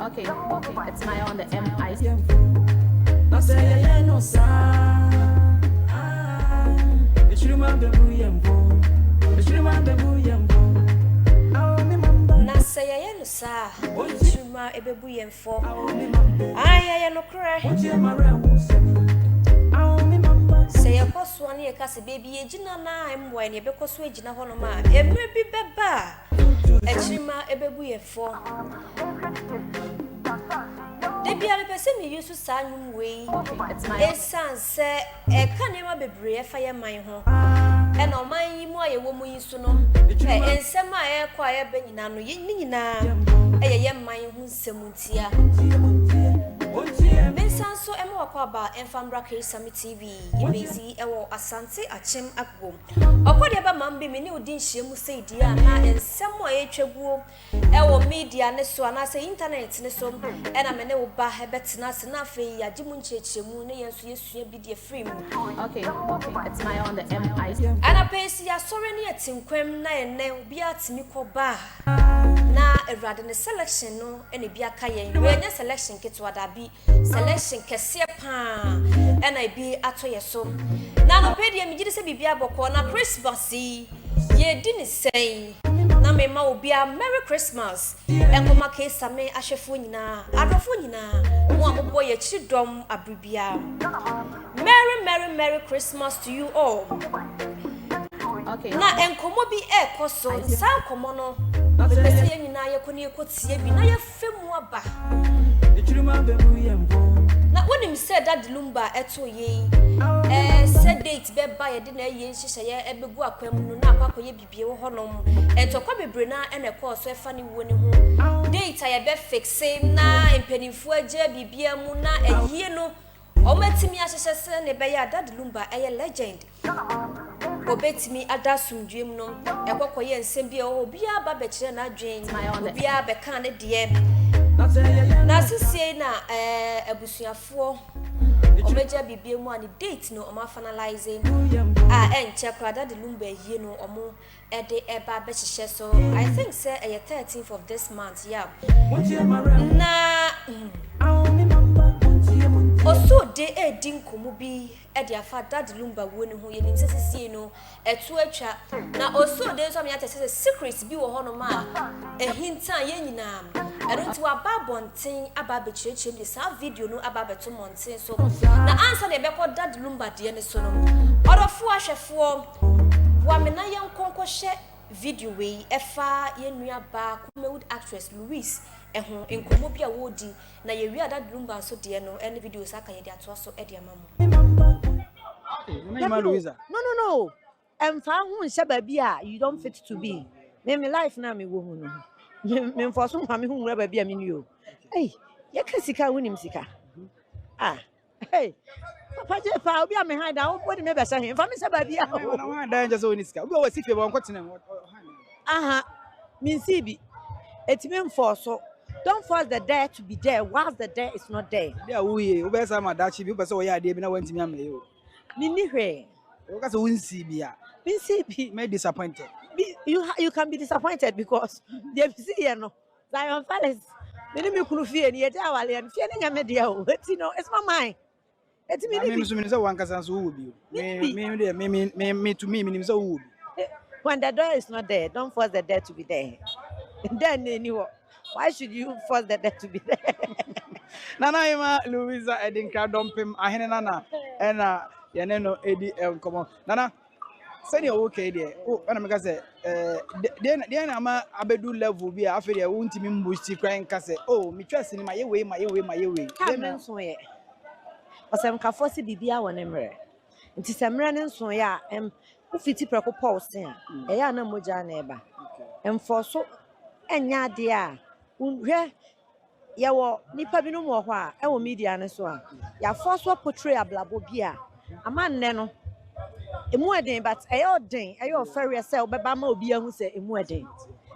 Okay, it's my on the MI. Say no sir, Chuma ebebuyen for. I no cry. Say a cost one year cast a baby a gina I'm when you because we gina honoma. It may be beba. A chima ebebuyen for. They be a person me used to sign way. It's my son say a can never be brave fire my home. And on my more woman used to know. And some my air quiet benina no yinina. A young man who's semuntia. Benson so emo kwaba enfambra ke sami TV yebezi ewo asante achem akbom okodi aba mambe me ne odin hyiemu sei dia na ensem o etwaguo ewo media ne so na se internet ne so ena me ne wo ba hebetena se na fe ya gimu nchechemu ne yenso yesua bi de free mu. Okay, it's my on the MI. Ana pesi ya sore ne atinkwam na ene obi atimi koba na everade ne selection no ene bia ka yen we nya selection ketwa da bi selection kese pa ena bi ato yeso na no pedia mi gidi se bibia boko na Christmas ye di ni sei na me ma obi a Merry Christmas enkoma ke same ahwefo nyina adofo nyina mo ambo ye chidom abribia Merry Christmas to you all. Okay. Na enkomo bi ekoso nsa enkomo no bese nyina ye koni ekotie bi na ye femu aba na wonim said Daddy Lumba eto ye said date be ba ye de na ye nhihye ye ebegu akwam no na akwakoye bibie wo honom entokwa bebre na ene course efa ni wo ni ho date ye be fixe na empanifo agya bibie mu na ehie no omatimi ahyehyɛ se ne be ya Daddy Lumba eye legend obetimi adasumdwem no ekokoye nsem bia obi aba be kire na adwen obi aba ka ne de na sisi na abusuafo omeja bibie mu ani date no o ma finalize enche kwa Daddy Lumba hie no omo ede eba be hyehyɛ so I think say 13th of this month yeah na Osode edin komu bi ede afa Daddy Lumba woni ho yenim sesisi no etu atwa na Osode so amya tese secret bi wo hono ma ehinta ye nyina ero ti wa babonten aba be chirechem de sa video no aba beto monten so na answer de be ko Daddy Lumba de ne so no orofo ahwefo wa mena ye nkonko hye video we efa ye nua ba Kumewood actress Louise ehun enkomo bia wodi na ye wi Daddy Lumba so de no any videos aka ye de ato so e de amamu no emfa hu nse ba bia you don't fit to be me life na me wo hu no me force hu me hu wura ba bia me ni o hey ye ka sika wonim sika hey papa je fa obi a me han da wo body me be sha he fa me se ba bia o na wa da nje so ni sika obi o wasi fe bo nkotena min si bi etime force. Don't force the dare to be there whilst the dare is not there. Yeah, we be say ma dachi bi be say we ya dey bi na wantimi amaye o. Nini hwe. O ka say wonsi bia. Binsi bi Me disappointed. You can be disappointed because they see here no. Zion Palace. Me kunu fie ni ete awale en fie ni nyame dia o. Eti no, it's my mind. Eti me ni. Me so me say wan kasa so wo bi o. Me to me ni say wo bi. When the door is not there, don't force the dare to be there. Then anyway. Why should you force the death to be there? Nana ima Louisa Edinka dompim ahene nana ena yene no edi komo nana sani o okay there o na me ka say dey na ma abedu level bi afi dey wontimi mbusti kran ka say oh me twase ni ma ye we dey na so ye osem ka force bibia won emre nti semre ne nso ya o fiti preko pause ya e ya na moja na eba enforce enya de a unhwe yawo nipa binu mo ho a ewo media ne so a ya force portray ablabo bia ama nne no emu eden but eyo den eyo fere se obeba ma obi ahu se emu eden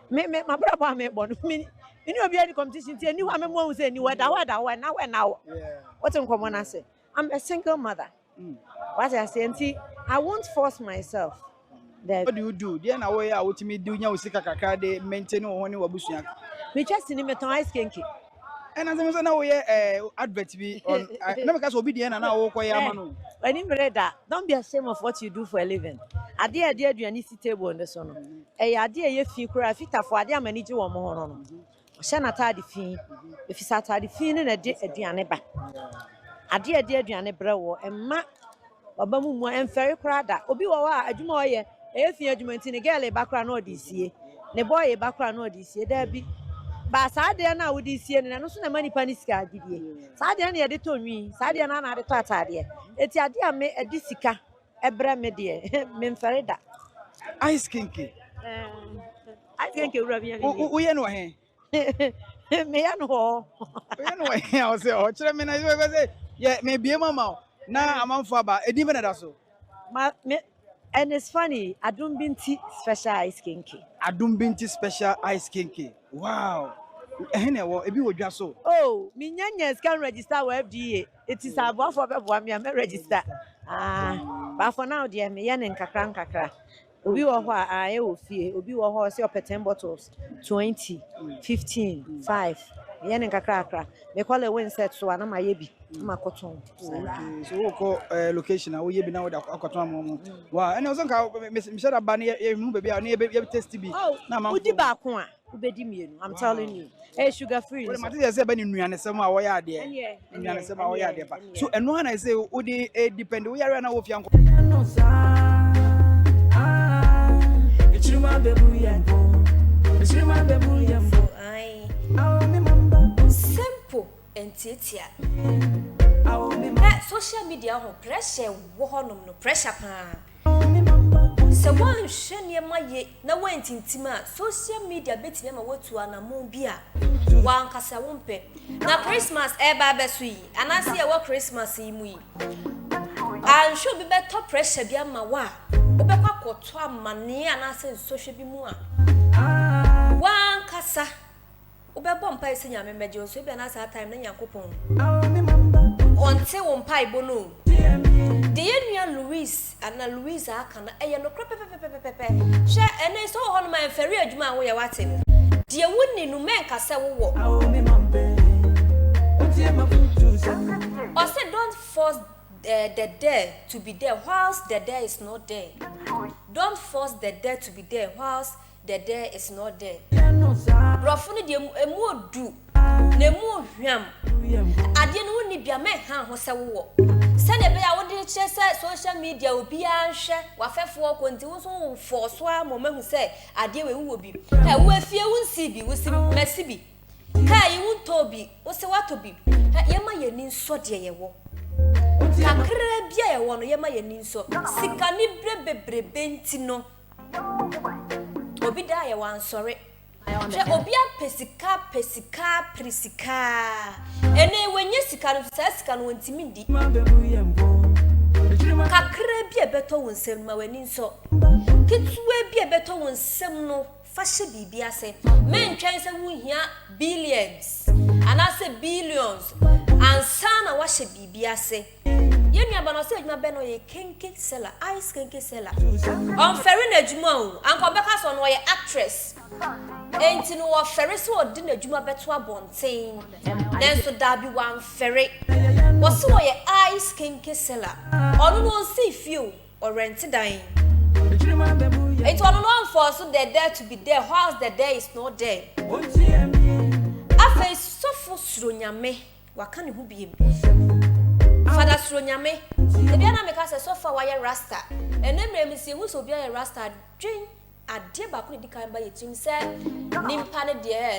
me mabrabo am ebo no me ni obi any competition ti ani ho am mo ahu se ni weda na we what nkomo na say I'm a single mother What I say, I won't force myself. What do you do? Then I way out to me do nya usika kakra de maintain one wabusua. We just in meton ice kinky. And as I was now advert be on never cast obedient and now walk away amano. When you read that, don't be ashamed of what you do for a living. I dear do any table on the son. A dear ye fee cry fit for a dear manager or more. Shana tardy fee. If you sat the fee in a dianeba. A dear Diana Brow and ma Obamu and Ferry Crada. Obiwa, a jumoye, if you in a galley background or this year. The boy a background or this year, there be. But Sadia now with this year, and I know some money panisca did ye. Sadia they told me, Sadia Nana the Tatadia. It's a dear me a disica, a bremedia, Memferida. Ice kinky. I think you rub your we know him. Me and ho. I say, oh, Chairman, I say, yeah, maybe a mama. Now I'm on Faba, a different also. And it's funny, I don't been special ice kinky. I don't been special ice kinky. Wow. If you were just so. Oh, Minyans can register with FDA. It is about for me, I'm register. But for now, dear, me and Kakra. Obi wo ho a aye ofie obi wo ho se op 10 bottles 20 15 5 ye ne kakra me call a win set so na ma ye bi ma koton so we call location a we ye bi na we da akoton am wow and also ka me share ba na ye hu baby a na ye test bi na ma udi ba ko a ubedi mienu I'm telling you sugar free we mate say ba ni nuane sem a wo ya ade nuane sem a wo ya ade ba so eno na say udi depend we yare na wo fianko simple and titia. Social media ho pressure wo honom no pressure pa. Se wan hwe ne ma ye na wantintima social media betime ma watu anamon bia wan kasa wompe na Christmas eba beso yi anase e wo Christmas yi mu yi an sure be better pressure bia ma wa obekwa koto amane anase social bi mu a wan kasa obebo mpa ese nyame meje so bia na sa time na yankopon onte wo mpa ibono the yen Louis and Louisa aka na eye no pepepepepepe she ene so ho no man feri adwuma wo ye wate de wonni no men kasa wo say don't force the there to be there whilst the there is not there. Don't force the there to be there whilst the there is not there. Rofuni de emu do na emu hwam ade no woni bia me ha ho se wo se ne be ya wo de che se social media obi anhwe wafefo konti wo so force a mo mahu se ade we wo bi wo afie wo nsi bi wo si masi bi kai wo to bi wo se wato bi ye ma ye ni nso de ye wo kakra bia ye wo no ye ma ye ni nso sika ni brebebrebe nti no obi da ye wan sore je obi a pesika prisika ene wenye sika no sika no ntimi ndi kakra bia beto wonsem ma wani nso kitwe bia beto wonsem no fashe bibia se men twen se wu hia billions anase billions ansana wa she bibia se yenu abano se adwuma be no ye kenke seller ice kenke seller on ferry na adwuma o anko beka so no ye actress enti no wo ferry so odi na adwuma beto abonten den so da bi wan ferry wo so wo ye ice kenke seller onu no see feel or rent dan it will not force the there to be there whilst the there is not there afa so fu suro nyame waka ne hu biem Father Sronyame, the Diana make so far wire rasta, and then me see who so be a rasta drink a dear baku di kind by your team said, Nimpane dear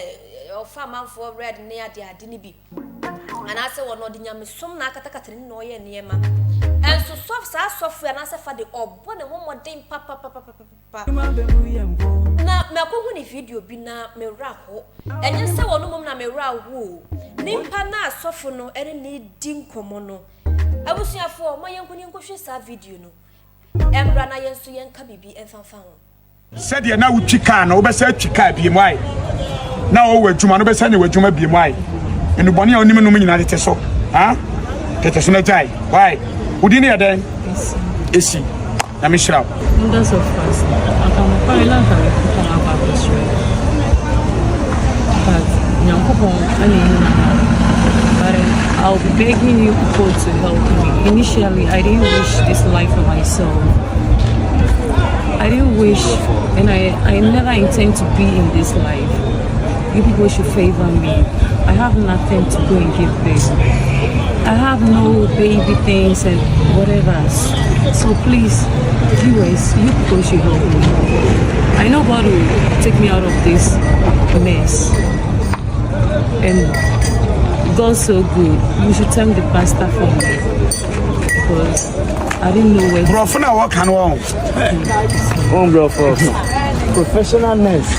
or farm for red near dear dinibi. And I said, well, no, the yam is some nakatakatin no ye near ma. And so software and answer for the or one more day, papa. Now, Melko, if video be na me raho, and you say, well, no, na me raho. Nimpana sofono, any need dinkomono. Abusuapanin my young kunyin kohwe sa video no embra na yenso yenka bibi enfamfa ho said ye na utwika na obesa twika bi mu ai na wo wadwuma no besa ne wadwuma bi mu ai enu bone a onim no nyina tete so ha tete so na jai why Wodi ne yɛdɛn? Esi. Na me hyira. That's of course. I can parallel about this. But I'll be begging you people to help me. Initially, I didn't wish this life for myself. I didn't wish, and I never intend to be in this life. You people should favor me. I have nothing to go and give them. I have no baby things and whatever. So please, viewers, you people should help me. I know God will take me out of this mess. And God's so good. You should thank the pastor for me. Because I didn't know where. Bro, for now, what can one? One bro for professional nurse.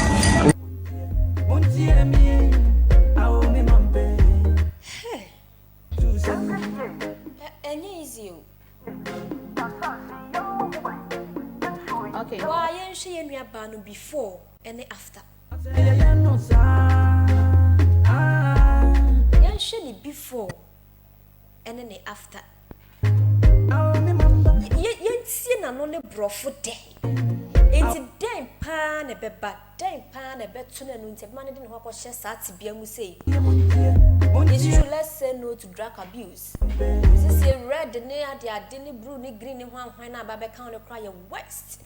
Okay. Why you share your banu before and after? You share it before and then after. You see na no le brofo de. Enti den pa na beba, den pa na beto na no ntema ne de ho akɔhye saati bia mu sei. It's true, let's say no to drug abuse. This is red ne ade ne blue ne green ne hwan na ba be kan ne cry your west.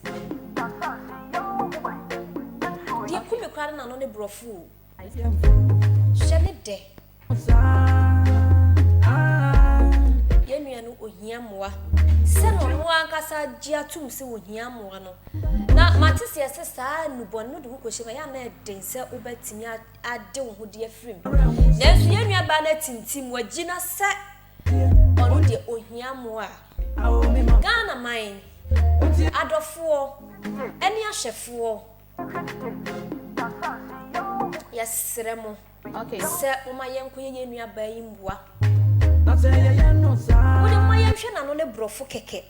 Dia kumi kra na no ne brofo. Shele de. Yenu ohia moa. Se no no ankasa gia tum se ohia moa no. Na matisi ese saa nubon no de ko hye ya na den se obetimi ade wo ho de afrim. Na so yenu aba na tintim wagina se ono de ohia moa. Ghana mine. Adofo eni ahyefo. Yes, Remo. Okay. Se uma yenko yenu aba yi mboa. What am I saying? No, le brofo keke.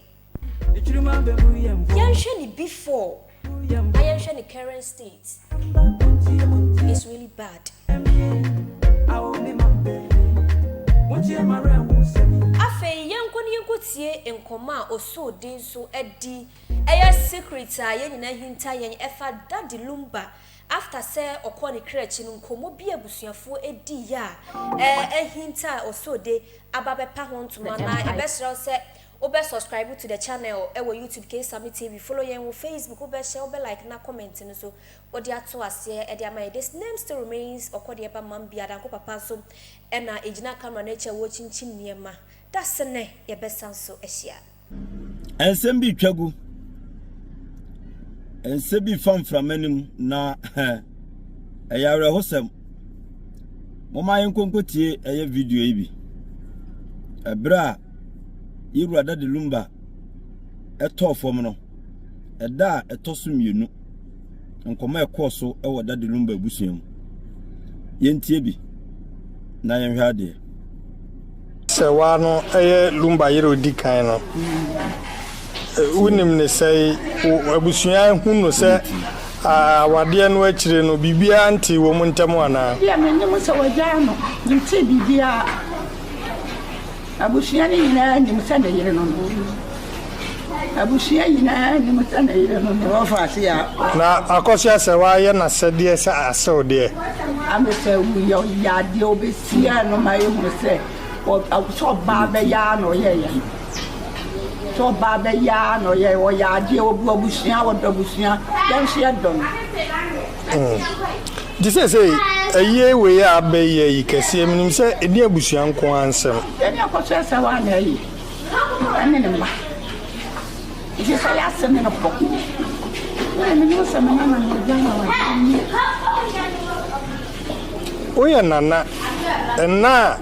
Yanshani before. I am the current state. It's really bad. Afe yanko tie enkoma Osode so edi. Eya secret a yen na hinta yen efa Daddy Lumba. After say okoni krechi nkomo bi abusuafo edi ya hinta Osode ababepa ho ntoma na ebesere say obe subscribe to the channel ewo YouTube K-Sami TV, follow yen wo Facebook, obe share, obe like na comment no so odi ato ase e dia my this name still remains okodi eba mambia danko papa so e na ejina camera na che wo chinchin niema that's ne ye besan so ehia ensem bi twagu ense bi famframanim na eyawre hosem moma yenkonkotie eye video yi bi ebra yiru Daddy Lumba eto fom no eda etoso mienu nkoma ekoso ewo Daddy Lumba busuam yentie bi na yenhwe ade se wa no eye Lumba yiru dikan no unim ne say abusua hu no se wade no akire no bibia anti wo mu ntam ana ya menyem se waja no nti bibia abusua ni na ni msa na yire no abusua yina ni msa na yire no wo fa se ya na akosia se wa ye na sede se aso de amese wu yo ya de obesia no ma ye hu se o so ba be ya no ye ye so baba ya no ye wo ya je obusia wo dobusia dem se don dise say eye we ya be ye yi kese minim se edi abusia nko ansem eni akoso se wa na yi ene ne ma ije sa ya se ne no po ene no se me na na jana wa oya nana ena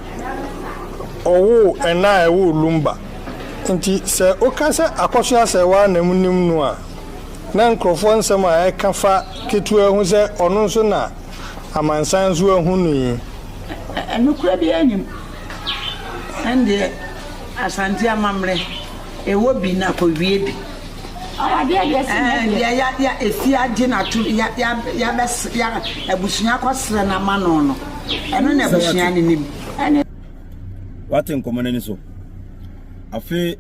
owo ena ewo Lumba nti se okase akosua se wa na munim no a na nkrofo nsem a ekafa ketu ehu se ono nso na amansan zo ehu no yi enukura bi anim ende asanti amamre ewo bi na ko wie bi ya efi age na tu ya bes ya abusua kwasre na mano no eno na abusua ni nim waten komane ni so afi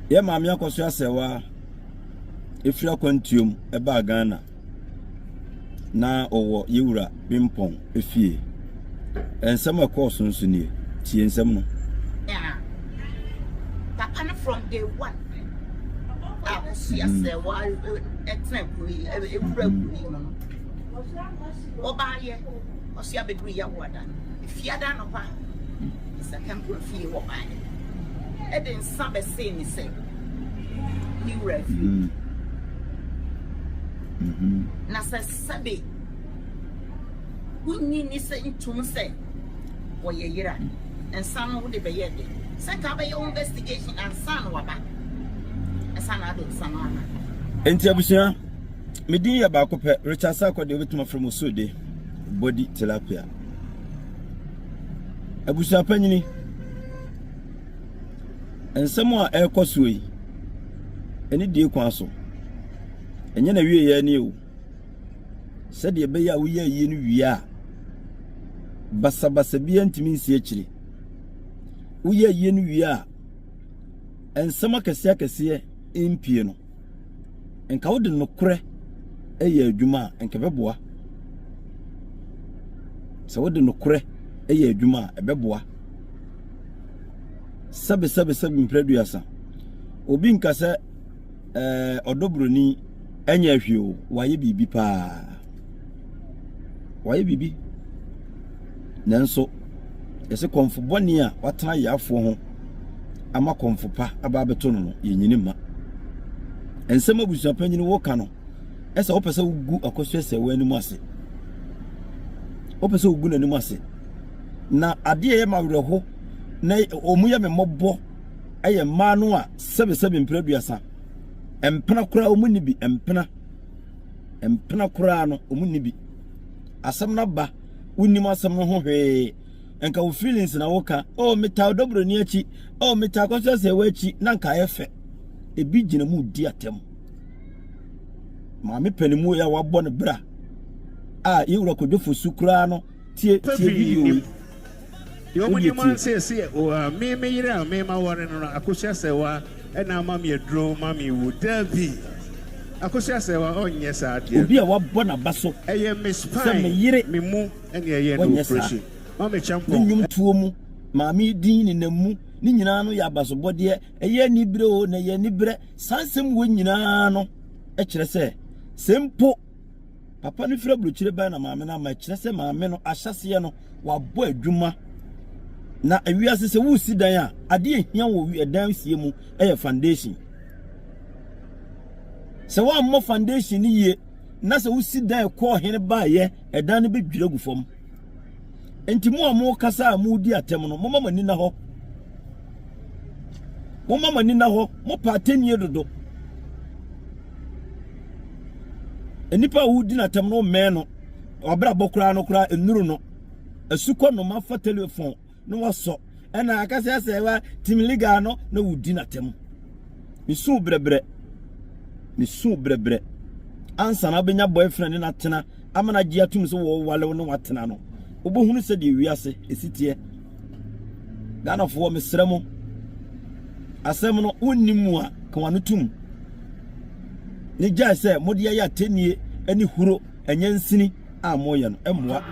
Ye maame akoso asewa efira kwantuom eba Ghana na owo yewura bimpon efie ensem akoso nso nie tie ensem no yeah papa from day one see asewa etnakui efura kui no obaye osia bedru ya wada ifiada no pa isa temple fie obaye eden sabe say ni say you refuse na sabe wunni ni say ntum say woye yira ensan wo de beye de say ka be investigation and san waba ensan ado san wana enti abusia medin ya ba ko pe Richard Sako de obetuma from Osode body tilapia Abusuapanin ensemo a ekoso yi eni die kwan so enye na wie ya ni o se de be ya wo ya yi ni wie a basa bia ntimi nsi akire wo ya yi ni wie a ensemo kase empie no enka wo de no kore eye adwuma enka beboa se wo de no kore eye adwuma ebeboa sabe mpreduasa obi nkasa odobroni enya ahwio waye bibi pa waye bibi nanso ese konfo boni a watana yafo ho ama konfo pa aba beto no yenyini ma ensema Abusuapanin wo ka no ese opese ugu akoso ese wani mu ase opese ugu nani mu ase na ade ye mawreho na omuya memobbo eye ma no a sebe mpreduasa empena kura omuni bi empena kura no omuni bi asem na ba unnim asem no ho hwe enka wo feelings na woka o meta dobro ni achi o meta koso se wachi na nka efe ebi gina mu di atem ma me panimu ya wabɔ ne bra a yewura kodofo sukura no tie video yo mo man say o me yire me ma wore no akosia sewa na ma me dro ma me wo davi akosia sewa onye sa ade obi a wabɔ na baso eye me spine me mu ene eye no operation ma me champo nyum tuo mu ma me din ni namu ni nyina no ya baso bode eye ni bre o na ye ni bre sansem wo nyina no e kire se sempo papa no fira bluchire ba na maame na ma kire se maame no ahyase no wabɔ adwuma na awiase se wo si dan a ade ehia wo wi dan sie mu eye foundation se wa mo foundation ni ye na se wo si dan ko hene ba ye edan no bedwira gu fam enti mo amo kasa mu di atem no mo mama ni na ho mo patenie dodo enipa wo di na atem no me no obra bokura no kura enuru no asuko no ma fa telephone no waso ena akase asewa timiliga no na wo di na atem misu brebre ansa na benya boyfriend na tena amana gia tum so wo wale no watena no obohunu se de wiase esitie Ghana fo mesremo asem no onnimu a ka wano tum ni jai se modi ya tenie ani huro enyansini a moye no emmoa